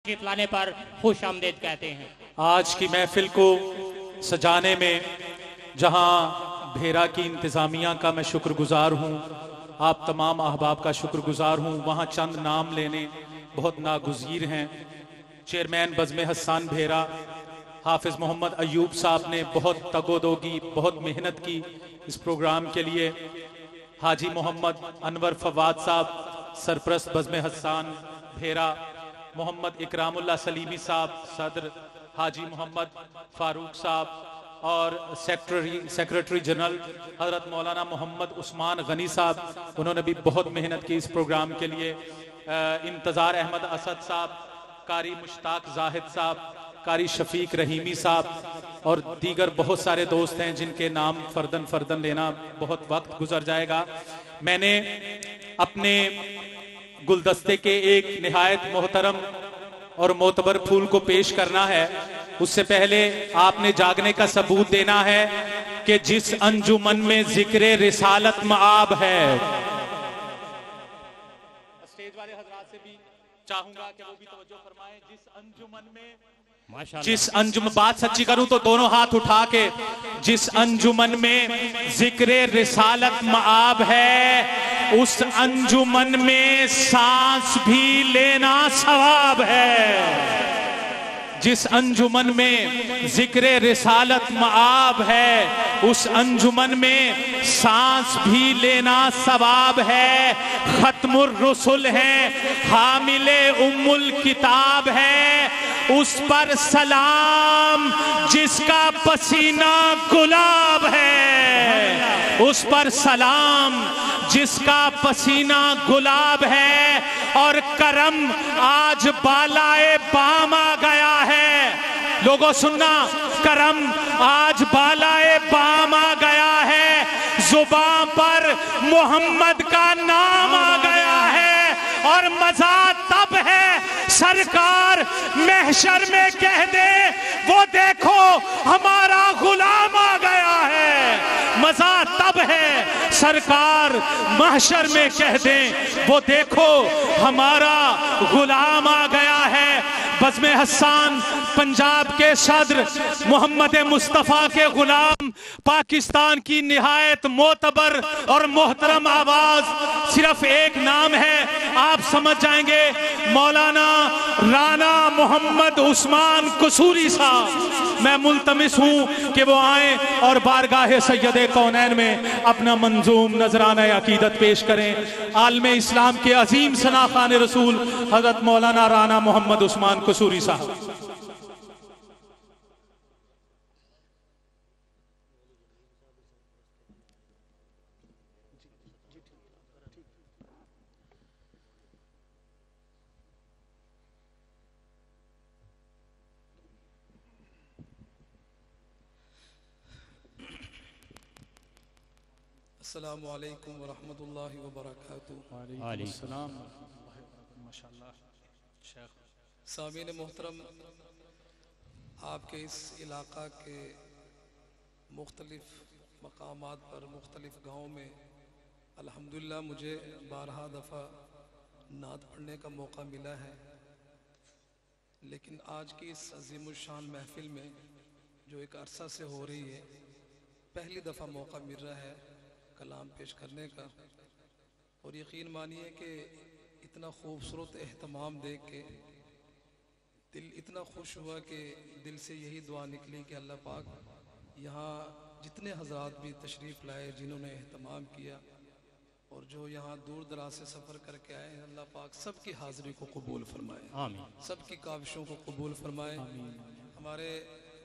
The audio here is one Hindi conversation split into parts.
तशरीफ लाने पर खुश आमदेद कहते हैं। आज की महफिल को सजाने में जहां भेरा की इंतज़ामिया का मैं शुक्रगुजार हूं, आप तमाम अहबाब का शुक्रगुजार हूं, वहां चंद नाम लेने बहुत नागुज़ीर हैं। चेयरमैन बज़्म हसन भेरा हाफिज़ मोहम्मद अयूब साहब ने बहुत तगोदोगी, बहुत मेहनत की इस प्रोग्राम के लिए। हाजी मोहम्मद अनवर फवाद साहब सरप्रस्त बज़्म हसन भेरा, मोहम्मद इकरामुल्लाह सलीमी साहब सदर, हाजी मोहम्मद फारूक साहब और सेक्रेटरी जनरल हजरत मौलाना मोहम्मद उस्मान गनी साहब, उन्होंने भी बहुत मेहनत की इस प्रोग्राम के लिए। इंतज़ार अहमद असद साहब, कारी मुश्ताक जाहिद साहब, कारी शफीक रहीमी साहब और दीगर बहुत सारे दोस्त हैं जिनके नाम फर्दन फर्दन लेना बहुत वक्त गुजर जाएगा। मैंने अपने गुलदस्ते के एक निहायत मोहतरम और मोतबर फूल को पेश करना है। उससे पहले आपने जागने का सबूत देना है कि जिस अंजुमन में जिक्र रिसालत मआब है। स्टेज वाले हजरात से भी चाहूंगा कि वो भी तवज्जो फरमाएं। जिस अंजुमन बात सच्ची करूं तो दोनों हाथ उठा के, जिस अंजुमन में जिक्र रिसालत मआब है, उस अंजुमन में सांस भी लेना सवाब है। जिस अंजुमन में जिक्र रिसालत मआब है, उस अंजुमन में सांस भी लेना सवाब है। खत्मुर रसुल है, हामिले उम्मुल किताब है, उस पर सलाम जिसका पसीना गुलाब है। उस पर सलाम जिसका पसीना गुलाब है। और करम आज बालाए बाम आ गया है। लोगों सुनना, करम आज बालाए बाम आ गया है। जुबान पर मोहम्मद का नाम आ गया है। और मजा तब है सरकार महशर में कह दे, वो देखो हमारा गुलाम आ गया है। मजा तब है सरकार महशर में कह दे, वो देखो हमारा गुलाम आ गया है। बज़्म हसन पंजाब के सदर मोहम्मद मुस्तफ़ा के गुलाम, पाकिस्तान की निहायत मोतबर और मोहतरम आवाज, सिर्फ एक नाम है, आप समझ जाएंगे, मौलाना राना मोहम्मद उस्मान कसूरी साहब। मैं मुल्तमिस हूं कि वो आए और बारगाह सैयदे कौनैन में अपना मंजूम नजराना अकीदत पेश करें। आलमे इस्लाम के अजीम सना खान रसूल हजरत मौलाना राना मोहम्मद उस्मान कसूरी साहब। अस्सलामु अलैकुम व रहमतुल्लाहि व बरकातुहू। सामीन मोहतरम, आपके इस इलाका के मुख्तलिफ मकामात पर, मुख्तलिफ गाँव में अल्हम्दुलिल्लाह मुझे 12 दफ़ा नात पढ़ने का मौका मिला है। लेकिन आज की इस अज़ीमुश्शान महफिल में जो एक अरसा से हो रही है, पहली दफ़ा मौका मिल रहा है कलाम पेश करने का। और यकीन मानिए कि इतना खूबसूरत एहतमाम देख के दिल इतना खुश हुआ कि दिल से यही दुआ निकली कि अल्लाह पाक यहाँ जितने हजरात भी तशरीफ़ लाए, जिन्होंने एहतमाम किया और जो यहाँ दूर दराज से सफ़र करके आए हैं, अल्लाह पाक सबकी हाज़िरी को कबूल फरमाए, आमीन। सबकी काविशों को कबूल फरमाए। हमारे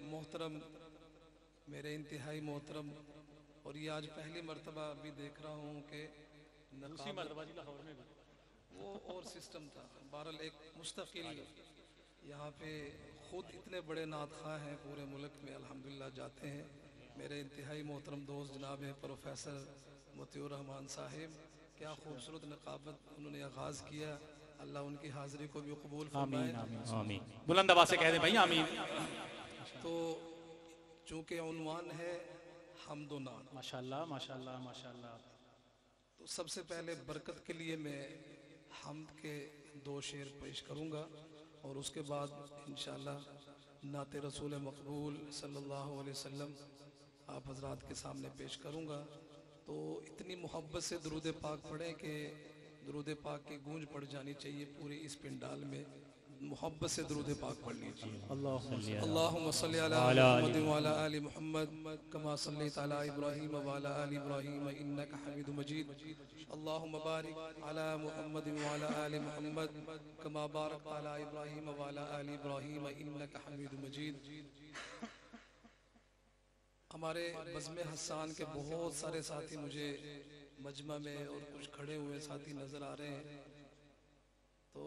मोहतरम, मेरे इंतहाई मोहतरम, और ये आज पहली मरतबा अभी देख रहा हूँ कि वो और सिस्टम था। बहरहाल एक मुस्तकिल यहाँ पे खुद इतने बड़े नात खां हैं पूरे मुल्क में, अल्हम्दुलिल्लाह जाते हैं। मेरे इंतहाई मोहतरम दोस्त जनाब हैं प्रोफेसर मोतियुर रहमान साहिब, क्या खूबसूरत नकाबत उन्होंने आगाज़ किया। अल्लाह उनकी हाज़िरी को भी कबूल फरमाए, आमीन। बुलंद आवाज़ से कह दें भाई आमीन। तो चूँकि उन्वान है हम्दो नात, माशाल्लाह माशाल्लाह माशाल्लाह, तो सबसे पहले बरकत के लिए मैं हम्द के 2 शेर पेश करूँगा और उसके बाद इंशाअल्लाह नाते रसूल मकबूल सल्लल्लाहु अलैहि वसल्लम आप हजरात के सामने पेश करूँगा। तो इतनी मोहब्बत से दुरूद पाक पढ़ें कि दुरूद पाक की गूंज पड़ जानी चाहिए पूरी इस पिंडाल में। मोहब्बत से दुरूद पाक पढ़ लीजिए। अल्लाहुम्मा सल्ली अला मुहम्मद व अला आलि मुहम्मद कमा सल्लैता अला इब्राहीम व अला आलि इब्राहीम इन्नका हमीदुम मजीद। अल्लाहुम्मा बारिक अला मुहम्मद व अला आलि मुहम्मद कमा बारकता अला इब्राहीम व अला आलि इब्राहीम इन्नका हमीदुम मजीद। हमारे बज़्म हसन के बहुत सारे साथी मुझे मजमा में और कुछ खड़े हुए साथी नजर आ रहे हैं, तो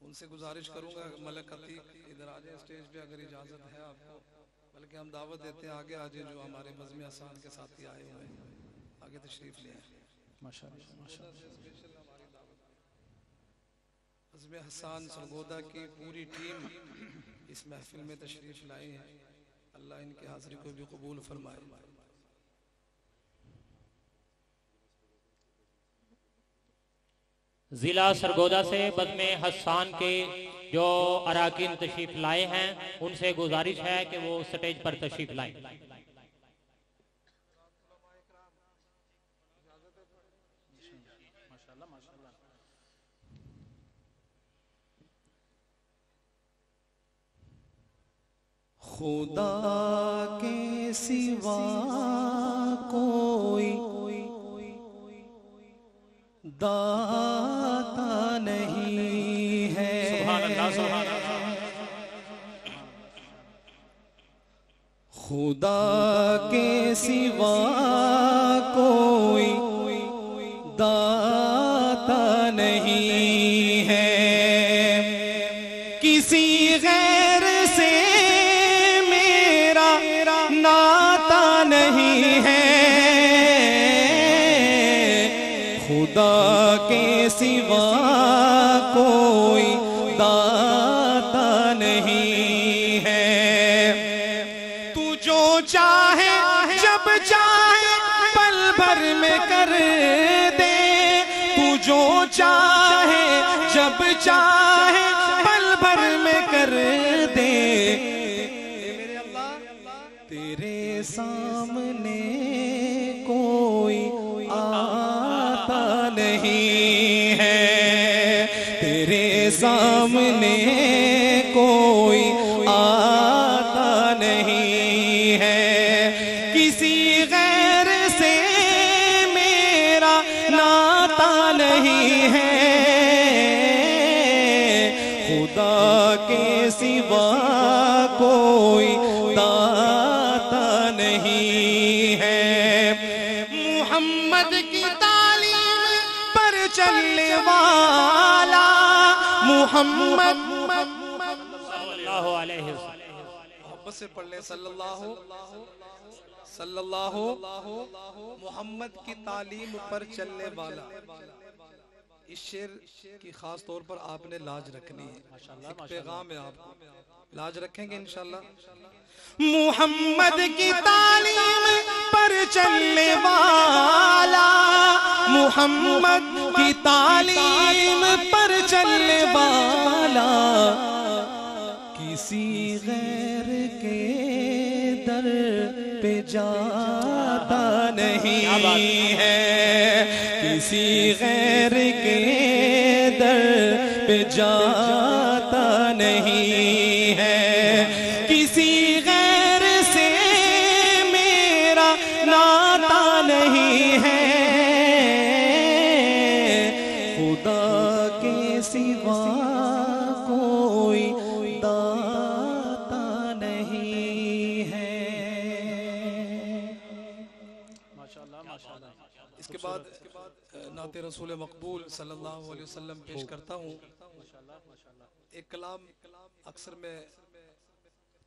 उनसे गुजारिश करूंगा मलक अतीक इधर आ जाए स्टेज पे अगर इजाजत है आपको, बल्कि हम दावत देते हैं आगे आ जाए जो हमारे बज़्म हसन के साथी आए हुए हैं, आगे तशरीफ ले आए। माशाअल्लाह बज़्म हसन सरगोदा की पूरी टीम इस महफिल में तशरीफ लाई है। अल्लाह इनकी हाजिरी को भी कबूल फरमाए। जिला सरगोदा से बज़्म हसन के जो अराकीन तशरीफ लाए हैं उनसे गुजारिश है कि वो स्टेज पर तशरीफ लाएं। खुदा के सिवा कोई दाता नहीं है। सुभान अल्लाह, सुभान अल्लाह। खुदा के सिवा कोई दाता नहीं है, किसी गैर से मेरा नाता नहीं है। खुदा के सिवा कोई दाता नहीं है। तू जो चाहे जब चाहे पल भर में कर दे, तू जो चाहे जब चाहे पल भर में कर दे। तेरे सामने कोई आता नहीं है, तेरे सामने कोई आता नहीं है। किसी गैर से मेरा नाता नहीं है। खुदा के सिवा कोई दाता नहीं है। मोहम्मद की तालीम पर चलने वाला मोहम्मद सल्लल्लाहु अलैहि वसल्लम। मोहब्बत से पढ़ ले सल्लल्लाहु सल्लल्लाहु मोहम्मद की तालीम पर चलने वाला। इस शेर की खास तौर पर आपने लाज रखनी है, एक पैगाम है, आपको लाज रखेंगे इंशाल्लाह। मोहम्मद की तालीम पर चलने वाला, मोहम्मद की तालीम पर चलने वाला, किसी गैर के दर पे जाता नहीं है, किसी गैर के दर पे जाता नहीं है। किसी गैर से मेरा नाता नहीं है। खुदा के सिवा कोई दाता नहीं है। इसके बाद नाते रसूल मकबूल सल्लल्लाहु अलैहि वसल्लम पेश करता हूँ। एक कलाम अक्सर में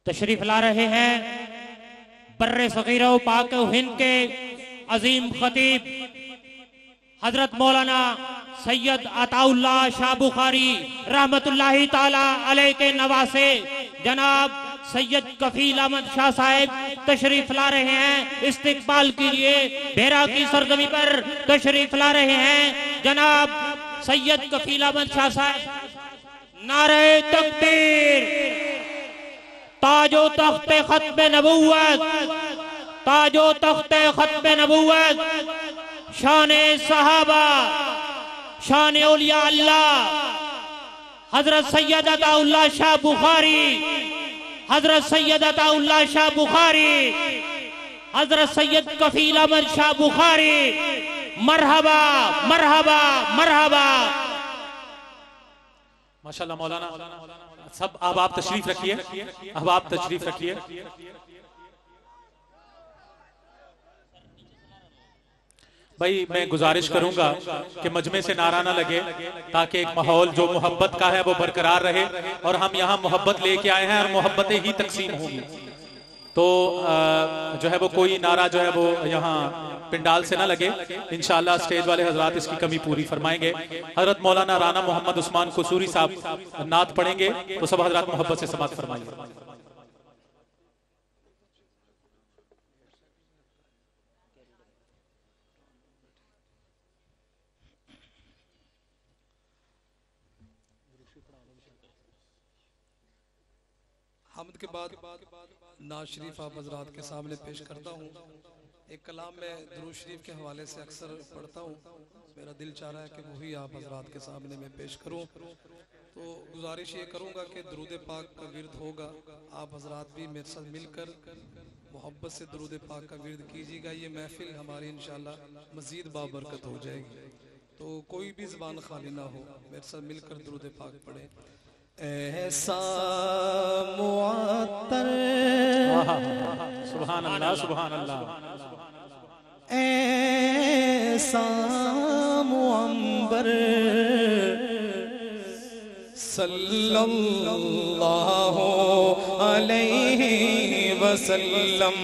तशरीफ ला रहे हैं बर्रे सगीरा पाक हिंद के अजीम खतीब हजरत मौलाना सैयद अताउल्लाह शाह बुखारी रहमतुल्लाही ताला अलैह के नवासे जनाब सैयद कफील अहमद शाह साहब तशरीफ ला रहे हैं। इस्तिकबाल के लिए बेरा की सरजमी पर तशरीफ ला रहे हैं जनाब सैयद कफील अहमद शाह साहब। नारे तकबीर, ताजो तख्ते खत्म नबुव्वत, ताजो तख्ते खत्म नबुव्वत, शाने सहाबा, शाने औलिया अल्लाह, हजरत सैयद अताउल्लाह शाह बुखारी, हजरत सैयद अताउल्लाह शाह बुखारी, हजरत सैयद कफील अहमद शाह बुखारी, मरहबा मरहबा मरहबा। माशाल्लाह मौलाना। सब अब आप तशरीफ रखिए, अब आप तशरीफ रखिए। भाई मैं गुजारिश करूंगा कि मजमे से नारा ना लगे, ताकि एक माहौल जो मोहब्बत का है वो बरकरार रहे, और हम यहाँ मोहब्बत लेके आए हैं और मोहब्बतें ही तकसीम होंगी। तो जो है वो कोई नारा जो है वो यहाँ पिंडाल से ना लगे। इंशाअल्लाह स्टेज वाले हजरात इसकी कमी पूरी फरमाएंगे। हजरत मौलाना राना मोहम्मद उस्मान कुसूरी साहब नात पढ़ेंगे, तो सब हजरात मोहब्बत से समात फरमाएंगे। हमद के बाद नाज शरीफ आप हजरात के सामने पेश करता हूँ। एक कलाम मैं दुरूद शरीफ के हवाले से अक्सर पढ़ता हूँ, मेरा दिल चाह रहा है कि वही आप हजरात के सामने मैं पेश करूँ। तो गुजारिश ये करूँगा कि दुरूद पाक का विर्द होगा, आप हजरात भी मेरे साथ मिलकर मोहब्बत से दुरूद पाक का विर्द कीजिएगा। ये महफिल हमारी इंशाअल्लाह मज़ीद बाबरकत हो जाएगी। तो कोई भी ज़बान खाली ना हो, मेरे साथ मिलकर दुरूद पाक पढ़े। ऐसा मुअत्तर, सुभान अल्लाह सुभान अल्लाह, ऐसा मुअम्बर सल्लल्लाहु अलैहि वसल्लम,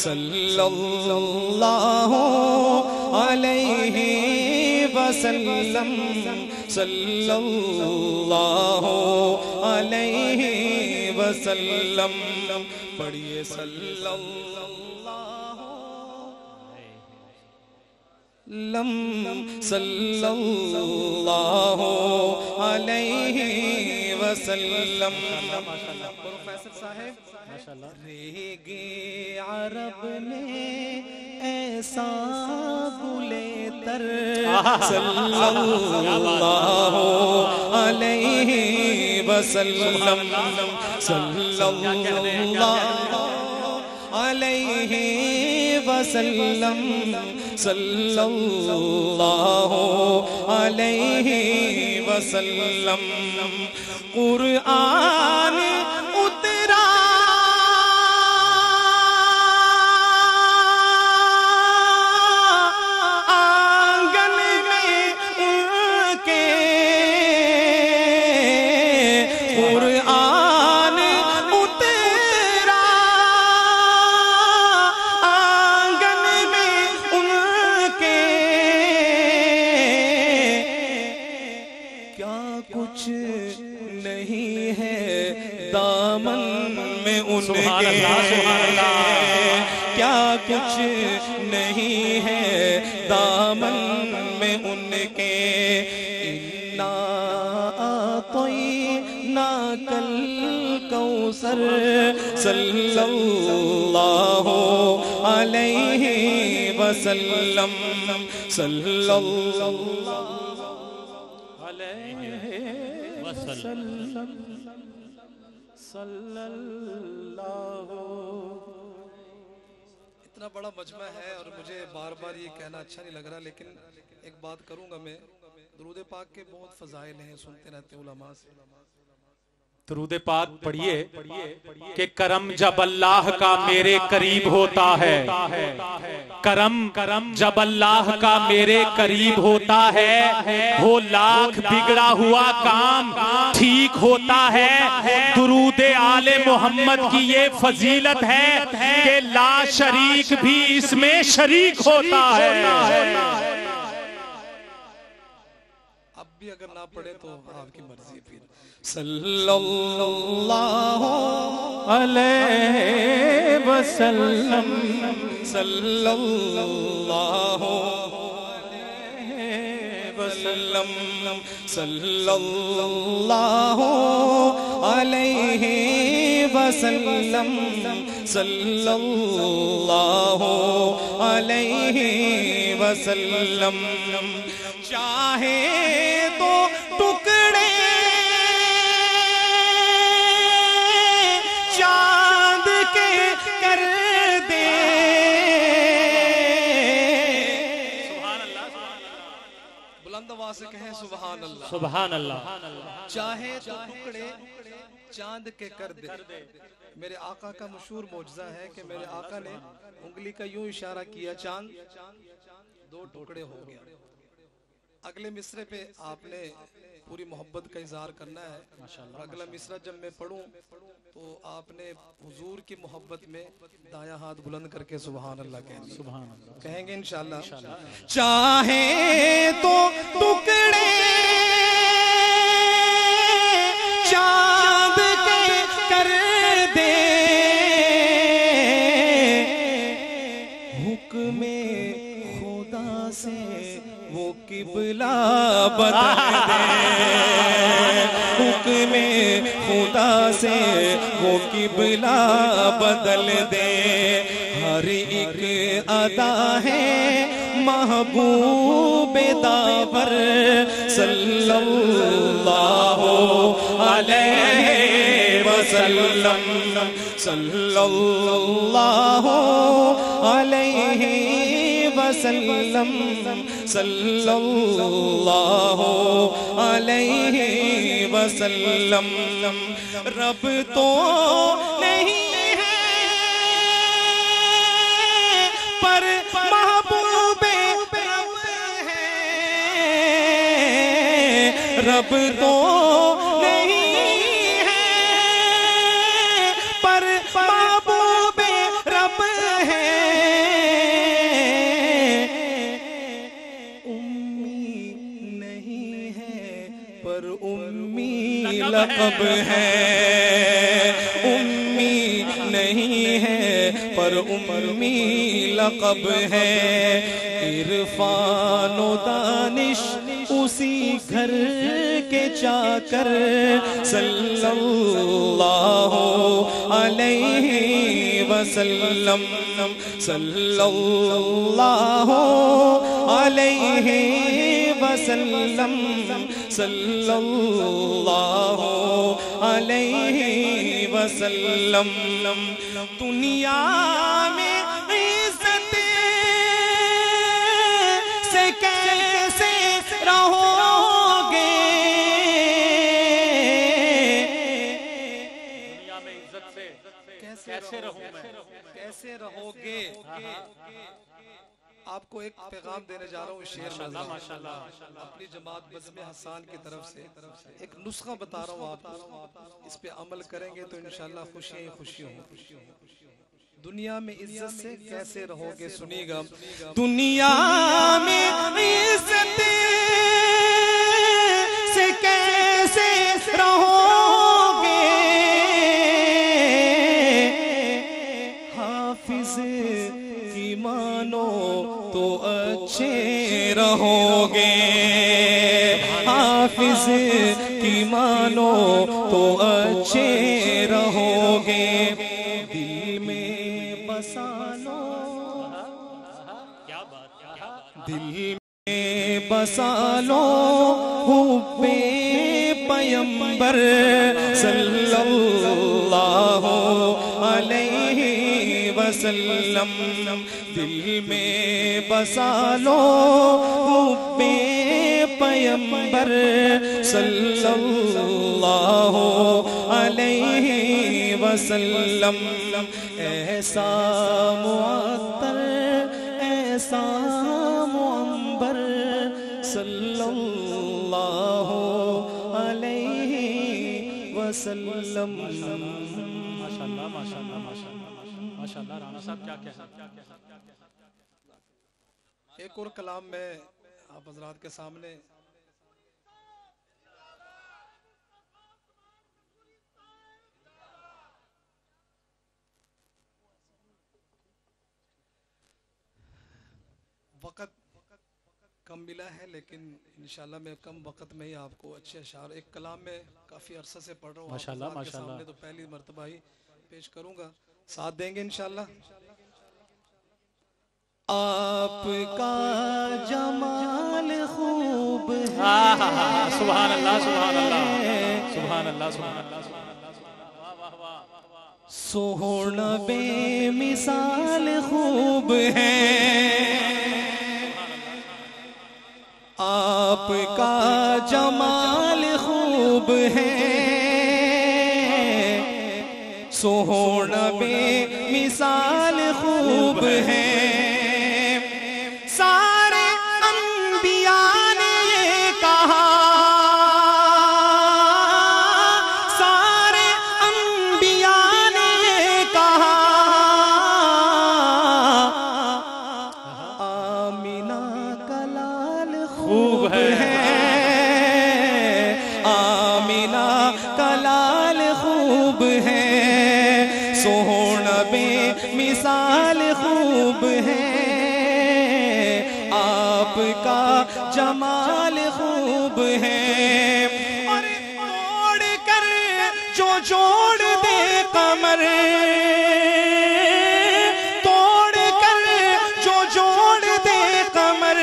सल्लल्लाहु अलैहि वसल्लम, सल्लल्लाहु अलैहि वसल्लम। पढ़िए सल्लल्लाहु अलैहि वसल्लम। प्रोफेसर साहब, रेगे अरब में ऐसा गुलेतर सल्लल्लाहु अलैहि वसल्लम, सल्लल्लाहु अलैहि वसल्लम, सल्लल्लाहु अलैहि वसल्लम। कुरआन उतरा आंगन में उनके, कुरआन उतरा आंगन में उनके, क्या कुछ नहीं है दामन में उनके, क्या कुछ नहीं है दामन में उनके। इन्ना आतैना कल कौसर सल्लल्लाहु अलैहि वसल्लम, सल्लल्लाहु इतना बड़ा मजमा है और मुझे बार बार ये कहना अच्छा नहीं लग रहा, लेकिन एक बात करूंगा मैं। दुरूद पाक के बहुत फजाइल हैं, सुनते रहते हैं उलमा से। दुरूद पाक पढ़िए कि करम जब अल्लाह का मेरे करीब होता है, करम जब अल्लाह का मेरे करीब होता है, हो लाख बिगड़ा हुआ काम ठीक होता है। दुरूद आले मोहम्मद की ये फजीलत है कि ला शरीक भी इसमें शरीक होता है। अब भी अगर ना पढ़े तो आपकी मर्जी। फिर सल्लल्लाहु अलैहि वसल्लम, सल्लल्लाहु अलैहि वसल्लम सल्लल्लाहु अलैहि वसल्लम सल्लल्लाहु अलैहि वसल्लम। चाहे तो टुकड़े चांद के कर दे। बुलंद आवाज से कहें सुभान अल्लाह। सुभान अल्लाह। चाहे तो टुकड़े चांद के कर दे। मेरे आका का मशहूर मौजज़ा है कि मेरे आका ने उंगली का यूं इशारा किया, चांद दो टुकड़े हो गया। अगले मिसरे पे आपने पूरी मोहब्बत का इजहार करना है। और अगला मिसरा जब मैं पढ़ूं तो आपने हुजूर की मोहब्बत में दायां हाथ बुलंद करके सुभान अल्लाह कहेंगे। सुभान अल्लाह कहेंगे इंशाल्लाह। चाहे तो टुकड़े चांद के कर दे, हुक्मे खुदा से वो किबला बदल दे। हुक्मे खुदा से वो किबला बदल दे। हर एक अदा है महबूब दावर सल्लल्लाहु अलैहि वसल्लम सल्लल्लाहु अलैहि वसल्लम सल्लल्लाहु अलैहि वसल्लम। रब तो नहीं है पर महबूबे रब है। रब तो नहीं है पर महबूबे रब है। उम्मी नहीं है पर उम्मी लक़ब है। उम्मी नहीं है पर उम्मी लक़ब है। इरफान व दानिश उसी घर के चाकर सल्लल्लाहु अलैहि वसल्लम सल्लल्लाहु अलैहि वसल्लम सल्लल्लाहु अलैहि वसल्लम। दुनिया में इज्जत से कैसे रहोगे, दुनिया में इज्जत से कैसे रहूं मैं, कैसे रहोगे। आपको एक पैगाम देने जा रहा हूँ शेर माशाल्लाह अपनी जमात बज़्म हसान की तरफ से एक नुस्खा बता रहा हूँ आपको। इस पे अमल करेंगे तो इंशाल्लाह खुशियां ही खुशियां होंगी। दुनिया में इज्जत से कैसे रहोगे सुनिएगा। दुनिया में इज्जत से कैसे रहोगे, हाफिज की मानो तो अच्छे रहोगे। हाफिज की मानो तो अच्छे रहोगे। दिल में बसा लो, क्या बात, क्या बात। दिल में बसा लो हुब्बे पैगंबर सल्लल्लाहु अलैहि वसल्लम। दिल में बसा लो हुब्बे पैगंबर सल्लल्लाहु अलैहि वसल्लम। ऐसा मुअत्तर ऐसा मुअंबर सल्लल्लाहु अलैहि वसल्लम। माशाल्लाह माशाल्लाह माशाल्लाह माशाल्लाह। राणा साहब क्या क्या एक और कलाम में आप हजरात के सामने वक़्त कम मिला है, लेकिन इंशाल्लाह मैं कम वक्त में ही आपको अच्छे अशार एक कलाम में काफ़ी अरसा से पढ़ रहा हूँ माशाल्लाह, आपके माशाल्लाह। सामने, तो पहली मर्तबा ही पेश करूँगा, साथ देंगे इंशाल्लाह। आपका जमाल खूब है, सुभान अल्लाह, सुभान अल्लाह, सुभान अल्लाह, सुभान अल्लाह, सोहना बेमिसाल खूब है। आपका जमाल खूब है, सोहना बेमिसाल खूब है। सारे अंबिया ने ये कहा, सारे अंबिया ने ये कहा, आमीना का लाल खूब है, आमीना का लाल खूब है, सोहना बेमिसाल खूब है। आपका जमाल खूब है, और तोड़ कर जो जोड़ दे कमर, तोड़ कर जो जोड़ दे कमर,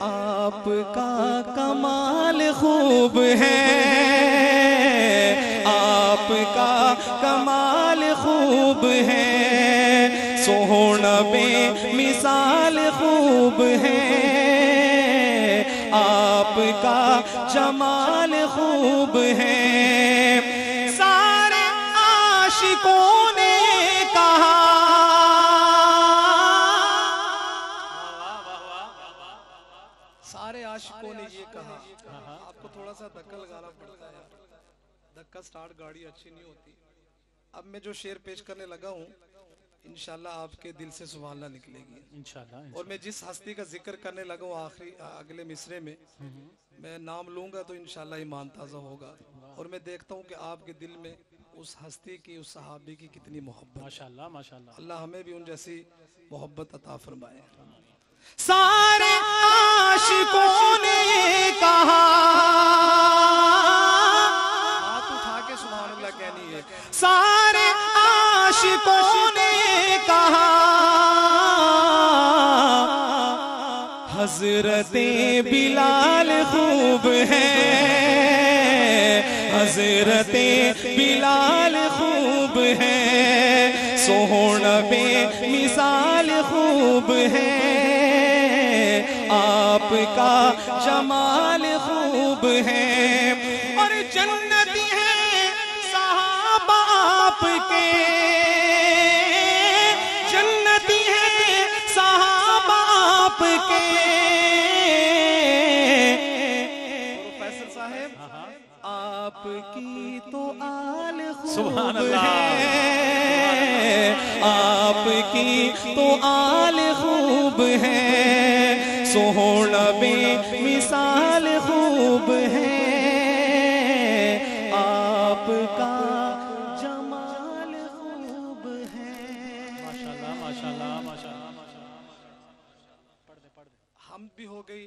आपका कमाल खूब है, आपका कमाल खूब है, सोहना बेमिसाल खूब है। आपका जमाल खूब है। सारे आशिकों ने कहा, सारे आशिकों ने ये कहा, आपको थोड़ा सा धक्का लगाना पड़ता है यार, धक्का स्टार्ट गाड़ी अच्छी नहीं होती। अब मैं जो शेर पेश करने लगा हूँ इंशाल्लाह आपके दिल से सुभान अल्लाह निकलेगी इंशाल्लाह। और मैं जिस हस्ती का जिक्र करने लगा हूँ आखिरी अगले मिसरे में मैं नाम लूंगा तो इंशाल्लाह ईमान ताज़ा होगा। और मैं देखता हूँ कि आपके दिल में उस हस्ती की, उस सहाबी की कितनी मोहब्बत। माशाल्लाह, माशाल्लाह। अल्लाह हमें भी उन जैसी मोहब्बत अता फरमाए। सारे आशिकों ने कहा, हाथ उठा के सुभान अल्लाह कहनी है। सारे आशिकों ने कहा, हजरते बिलाल खूब है, हजरते बिलाल खूब है, सोहना बेमिसाल खूब है। आपका जमाल खूब है, और जन्नती है साहबा आपके, जन्नती है साहबा आपके। प्रोफेसर साहब आपकी तो आल सुभान खूब अल्लाह। है, आपकी तो आल खूब है, सोहना बेमिसाल खूब है। आपका जमाल खूब है। माशाल्लाह, माशाल्लाह, माशाल्लाह, माशाल्लाह। पढ़ दे, पढ़ दे। हम भी हो गई,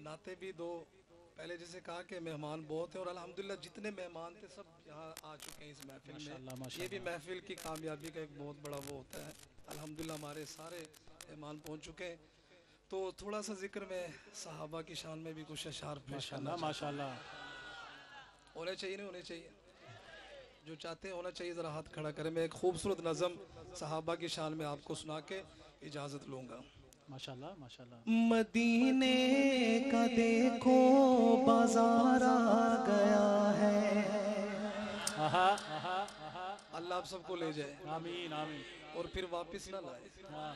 नाते भी दो। पहले जैसे कहा कि मेहमान बहुत हैं और अल्हम्दुलिल्लाह जितने मेहमान थे सब यहाँ आ चुके हैं इस महफिल माशाल्लाह, में। माशाल्लाह। ये भी महफिल की कामयाबी का एक बहुत बड़ा वो होता है। अल्हम्दुलिल्लाह हमारे सारे मेहमान पहुँच चुके हैं। तो थोड़ा सा जिक्र में सहाबा की शान में भी कुछ अशार पेश करना माशाल्लाह, माशाल्लाह। होने चाहिए, नहीं होने चाहिए, जो चाहते हैं होना चाहिए। ज़रा हाथ खड़ा करें। मैं एक खूबसूरत नज़म सहाबा की शान में आपको सुना के इजाज़त लूँगा। माशाल्लाह, माशाल्लाह। मदीने का देखो बाजार आ गया है, आहा, आहा, आहा। अल्लाह आप सबको ले जाए आमीन, आमीन। और फिर वापस ना लाए। हाँ।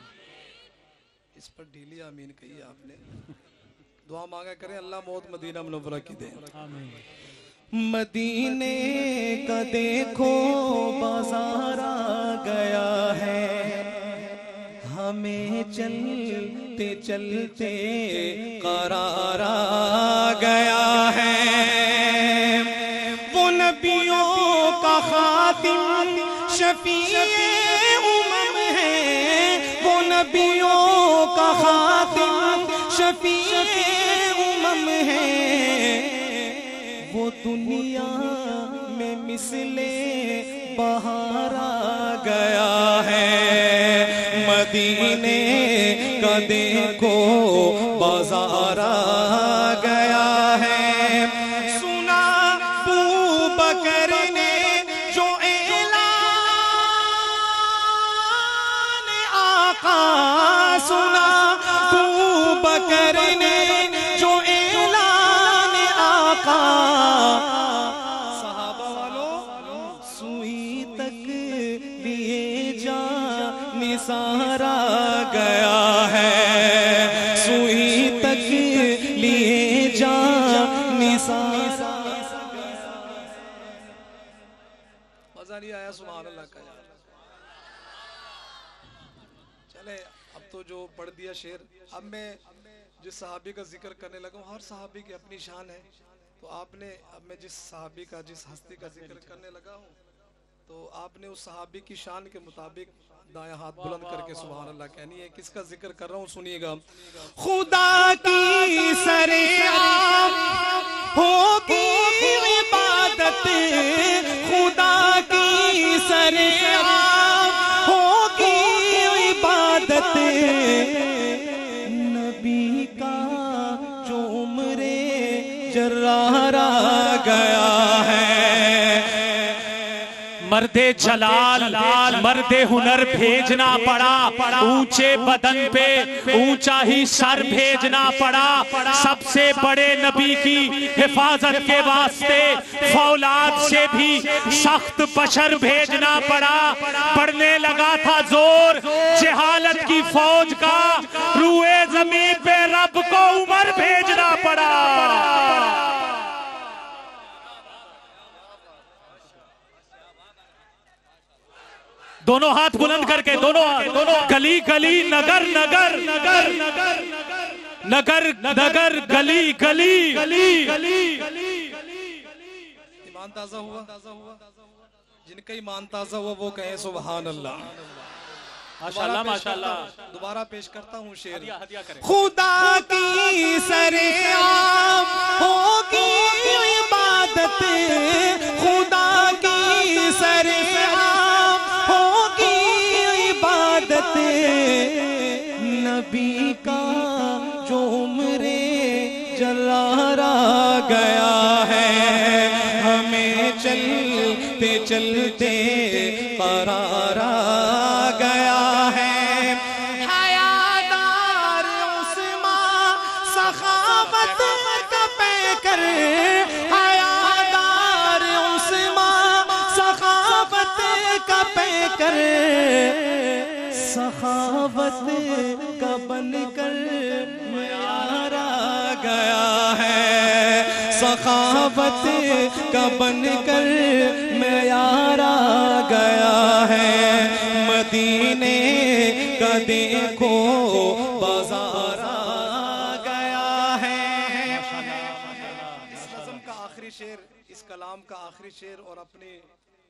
इस पर ढीली आमीन कही है आपने। दुआ मांगा करें अल्लाह मौत मदीना मुनव्वरा की दे। आमीन। मदीने का देखो बाजार आ गया है, हमें चलते चलते करार आ गया है। वो नबियों का खातिम शफीए उमम है, वो नबियों का खातिम शफीए उमम है, वो दुनिया में मिसले बहार आ गया है। मदीने का देखो बाजार आ गया है। सुना अबू बकर ने जो ऐलान आका, सुना अबू बकर ने जो ऐलान आका, सहाबा वालों सुई तक लिए जा निसारा गया है, सुई तक लिए जा निसारा। मजा नहीं आया सुभान अल्लाह का यार। चले अब तो जो पढ़ दिया शेर, अब मैं जिस सहाबी का जिक्र करने लगा हूँ, हर सहाबी की अपनी शान है। तो आपने, अब मैं जिस सहाबी का, जिस हस्ती का जिक्र करने लगा हूँ, तो आपने उस सहाबी की शान के मुताबिक दाया हाथ बुलंद करके सुभान अल्लाह कहनी है। किसका जिक्र कर रहा हूँ सुनिएगा। खुदा की सरेआम होगी इबादत, खुदा की सरेआम होगी इबादत, नबी का जो उम्रे जर्रारा गया है। मर्दे जलाल मर्दे हुनर भेजना पड़ा, ऊंचे बदन पे ऊंचा ही सर भेजना पड़ा। सबसे बड़े नबी की हिफाजत के वास्ते फौलाद से भी सख्त बशर भेजना पड़ा। पड़ने लगा था जोर जहालत की फौज का, रूए जमीन पे रब को उमर भेजना पड़ा। दोनों हाथ बुलंद करके, दोनों गली गली नगर नगर नगर नगर नगर गली गली गली गली। ईमान ताजा हुआ, जिनका ईमान ताजा हुआ वो कहे सुभान अल्लाह। माशाल्लाह माशाल्लाह। दोबारा पेश करता हूँ शेर। खुदा की सरेआम होगी इबादत, खुदा की सरेआम होगी इबादत, नबी का जो उम्रे जर्रारा गया है। हमें चलते चलते करार आ गया है। हयादार उस्मान सखावत का पैकर, हयादार उस्मान सखावत का पैकर, सखावत का बनकर यार आ गया है। सखावत का बनकर यार आ गया है। मदीने का देखो बाजार आ गया है। इस नज़्म का आखिरी शेर, इस कलाम का आखिरी शेर और अपनी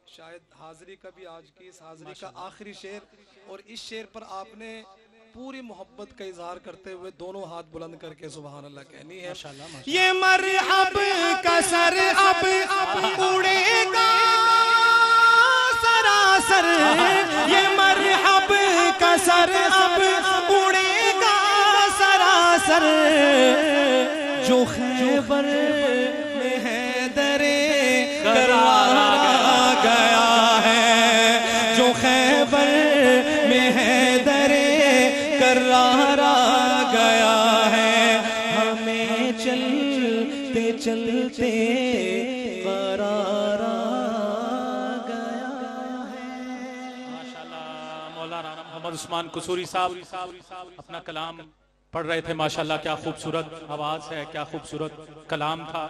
शायद हाजिरी का भी आज की इस हाजिरी का आखिरी शेर, और इस शेर पर आपने पूरी मोहब्बत का इजहार करते हुए दोनों हाथ बुलंद करके सुभान अल्लाह कहनी है। ये मरहब का सर अब उड़ेगा सरासर, ये मरहब का सर अब उड़ेगा सरासर, जो खैबर में हैदरे करार आ गया है, जो खैबर में हैदरे करार आ गया है। हमें चलते चलते करार आ गया है। माशाल्लाह। मौलाना मोहम्मद उस्मान कुसूरी साहब अपना कलाम पढ़ रहे थे। माशाल्लाह क्या खूबसूरत आवाज है, क्या खूबसूरत कलाम था।